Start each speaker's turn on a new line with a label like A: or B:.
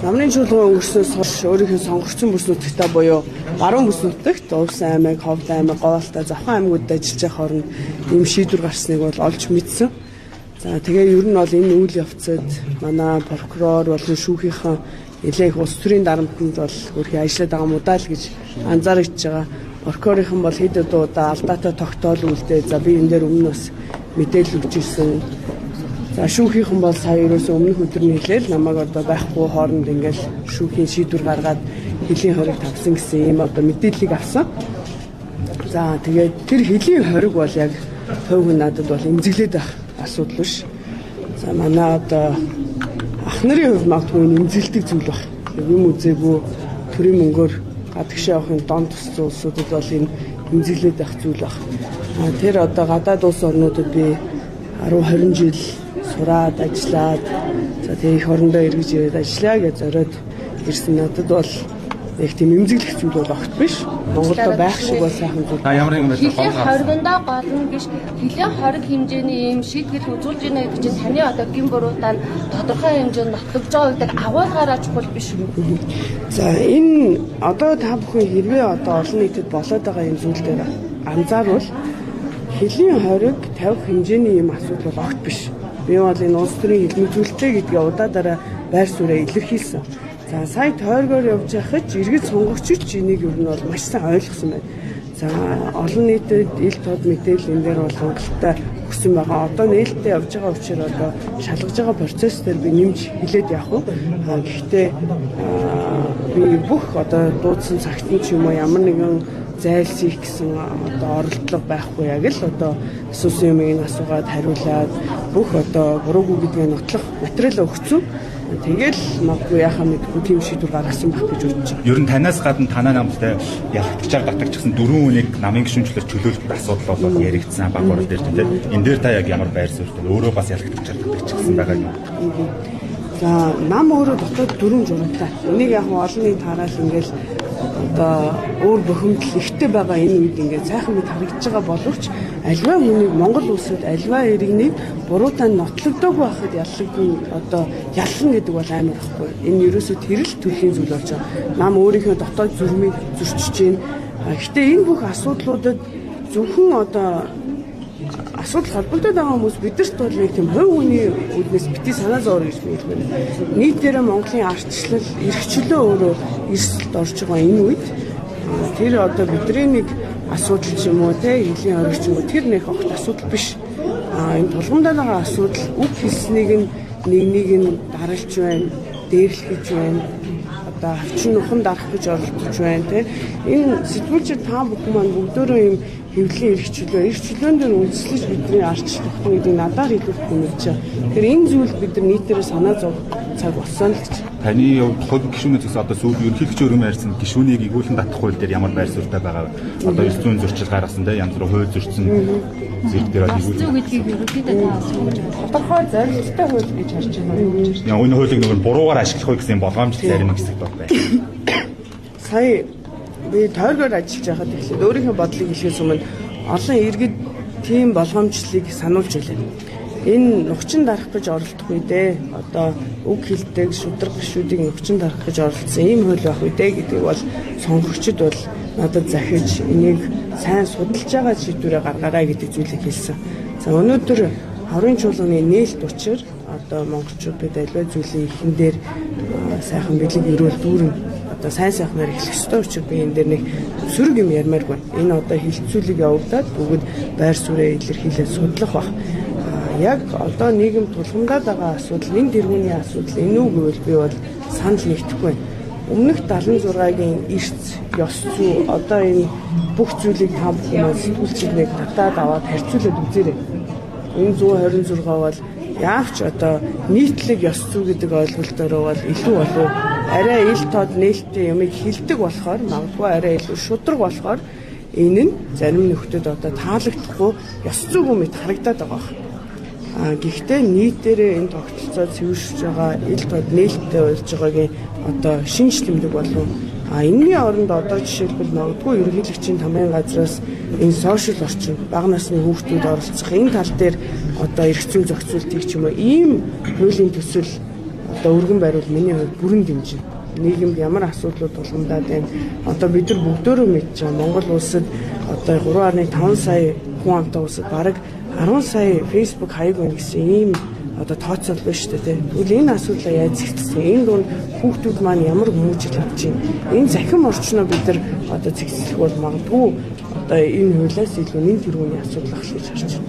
A: Намрын чуулган өнгөрснөөс хойш өөрийнхөө сонгогдсон бүс нутагтаа буюу баруун бүс нутагт Увсан аймаг, Ховд аймаг, Говьалтай, Завхан аймагуудад ажиллаж байгаа хооронд ийм шийдвэр гарсныг бол олж мэдсэн. За тэгээ ер нь бол энэ үйл явцад манай прокурор болон шүүхийнхэн нэлээд их улс төрийн дарамтнд бол өөрхий ажиллаад байгаа мудаа л гэж анзаарч байгаа. Прокурорийнхэн бол хэд удаа алдаатай тогтоол үлдээ. За би энэ дээр өмнө бас мэдээлэл өгч ирсэн. За шүүхийнхэн бол сая ерөөсөө өмнөх өдрний хэлээл намайг одоо байхгүй хооронд ингээл шүүхийн шийдвэр гаргаад хөлийн хориг тавьсан гэсэн ийм одоо мэдээллийг авсан. За тэгээд тэр хөлийн хориг бол яг хувь надад бол эмзэглээд байх асуудал биш. За манай одоо ах нарын хувьд магадгүй эмзэглэдэг зүйл баг. Юм үзээгүй төрийн мөнгөөр гадагшаа авахын дон туссан улсуудад бол энэ эмзэглээд байх зүйл баг. Тэр одоо гадаад улс орнуудад би 10-20 жил сураад ажиллаад за тэгээ их орондоо эргэж ирээд ажиллаа гэж зориод ирсэн надад бол яг тийм эмзэглэх зүйл бол огт биш. Монголд байх шиг бол сайхан зүйл.
B: Ямар нэгэн байдлаар
C: хөлийн хоригондоо голно гэж хөлийн хориг хэмжээний ийм шийдэл үзүүлж байна гэдэг чинь таны одоо гин буруутаа тодорхой хэмжээнд нотлогдож байгаа гэдэг агуулгаараа чухал биш үү?
A: За энэ одоо та бүхэн хэрвээ одоо олон нийтэд болоод байгаа юм зүйл дээр анзаарвал хөлийн хориг тавих хэмжээний юм асуудал бол огт биш. Би бол энэ улс төрийн хилмигзүүлэлтэй гэдгээ удаадараа байр сууриа илэрхийлсэн. За сая тойргоор явж байхад иргэд сонгогчид энийг ер нь бол маш сайн ойлгосон байна. За олон нийтэд ил тод мэдээлэл энэ дээр бол хангалттай өгсөн байгаа. Одоо нээлттэй явж байгаа учраас одоо шалгаж байгаа процесс дээр би нэмж хэлээд явах уу. Гэхдээ би бүх одоо дуудсан цагтан ч юм уу ямар нэгэн зайлсхийх гэсэн одоо оролдлого байхгүй яг л одоо асуусан юмыг асуугаад хариулаад бүх одоо буруугүй гэдгээ нотлох материал өгсөн. Тэгэл магадгүй яхаа мэдгүй тийм шийдвэр гаргасан байх гэж бодож байна.
B: Ер нь танаас гадна танаа намтай ялгдчихар датагчсан 4 хүнийг намын гишүүнчлэр чөлөөлөх асуудал бол яригдсан баг орол дээр тийм. Энэ дээр та яг ямар байр суурьтай өөрөө бас ялгдчихар датагчсан байгаа юм.
A: За нам өөрөө дотоод 4 журамтай. Энийг яг олон нийт хараад ингээл одоо өөр бухимдал ихтэй байгаа энэ үед ингээд сайхан мэд харагдаж байгаа боловч альва хүнийг Монгол улсад альва иргэнийг буруутай нотлогдоогүй байхад яллаггүй одоо ялсан гэдэг бол амар ихгүй. Энэ ерөөсөө тэрэл төрлийн зүйл болж байгаа. Нам өөрийнхөө дотоод зүрмийг зөрчиж байна. Гэхдээ энэ бүх асуудлуудад зөвхөн одоо асуудал холбогдоод байгаа хүмүүс бидэрт бол нэг тийм хувь хүний үднэс бити санаа зовор гэж хэлмээр. Нийтдээ Монголын ардчлал, эрхчлөө өөрөө эрсдэлд орж байгаа энэ үед тэр одоо бидний нэг асуудал ч юм уу те хөлийн хориг ч юм уу тэр нэг огт асуудал биш. Энэ тулгамдаад байгаа асуудал үг хэлснийг нэг нь даралж байна, дээрлэж байна. Одоо авчин нухан дарах гэж оролдож байна те. Энэ сэтгүүлчид та бүхэн маань бүгдөө юм хэвлэлийн эрхчлөөн дээр үндэслэж бидний ардчлах гэдгийг надаар хэлэх юмж. Тэгэхээр энэ зүйл бид нар нийтээрээ санаа зовх цаг болсон л гэж.
B: Таны хувь гишүүнээс одоо сүүл ерөнхийлөгч өрөм ярьсан гишүүнийг игүүлэн татах хууль дээр ямар байр суурьтай байгаа одоо 900 зөрчил гаргасан те янз бүр хууль зөрчсөн зэрэг дээр игүүлэн
C: гэдгийг ерөнхийдөө та асууж байна.
A: Тодорхой зорилттой хууль гэж харж байна.
B: Яг энэ хуулийг нөгөө буруугаар ашиглах уу гэсэн боломж зарим нэг хэсэг байна.
A: Сая би тойргоор ажиллаж байхад эхлээд өөрийнхөө бодлыг хэлхээс өмнө олон иргэд тийм болгоомжлыг сануулж байлаа. Энэ нухчин дарах гэж оролдох үедээ одоо үг хэлдэг шудраг гишүүдийг нухчин дарах гэж оролцсон ийм хууль байх үедээ гэдэг бол сонгогчид бол надад захиж энийг сайн судалж байгаа шийдвэрээ гаргаарай гэдэг зүйлийг хэлсэн. За өнөөдөр хорийн чуулганы нээлт учир одоо монголчуудад альва зүйлийн ихэн дээр сайхан бэлэг өрөөл дүүрэн одоо сайн сайхнаар эхлэх ёстой учраас би энэ дээр нэг сөрөг юм ярмаар байна. Энэ одоо хилцүүлэг явагдаад бүгд байр сууриа илэрхийлээ судлах баг. Яг одоо нийгэм тулгамдаад байгаа асуудал энэ тэргүүний асуудал энэ үг гэвэл би бол санал нэгдэхгүй байна. Өмнөх 76-гийн эрс ёс зүй одоо энэ бүх зүйлийг та бүхэн сэтгүүлчдээ татаад аваад харьцуулаад үзээрэй. Энэ 126 бол яавч одоо нийтлэг ёс зүй гэдэг ойлголтоор бол илүү болов арай ил тод нээлттэй юмыг хилдэг болохоор магадгүй арай илүү шудраг болохоор энэ нь зарим нөхдөд одоо таалагдахгүй ёс зүйгүй мэт харагдаад байгаа. Гэхдээ нийтээрээ энэ тогтолцоо цэвэршиж байгаа ил тод нээлттэй болж байгаагийн одоо шинж тэмдэг болов. Энэний оронд одоо жишээлбэл магадгүй ерөнхийлөгчийн тамирын газраас энэ сошиал орчин бага насны хүүхдүүд оролцох энэ тал дээр одоо эрх зүйн зохицуултыг ч юм уу ийм хуулийн төсөл одоо өргөн байруул миний хувьд бүрэн дэмжинэ. Нийгэмд ямар асуудлууд тулгамдаад байна. Одоо бид нар бүгдөө мэдж байгаа Монгол улсад одоо 3.5 сая хүн амтай улсад бараг 10 сая Facebook хаяг байна гэсэн ийм одоо тооцоол байна шүү дээ. Тэгвэл энэ асуудлаа яаж зэгцсэн? Энэ дунд хүүхдүүд маань ямар хүмүүжил авч байна? Энэ захин орчноо бид нар одоо зэгцэх бол магадгүй одоо энэ хуулиас илүү нэн тэргүүний асуудал ахлах гэж байна.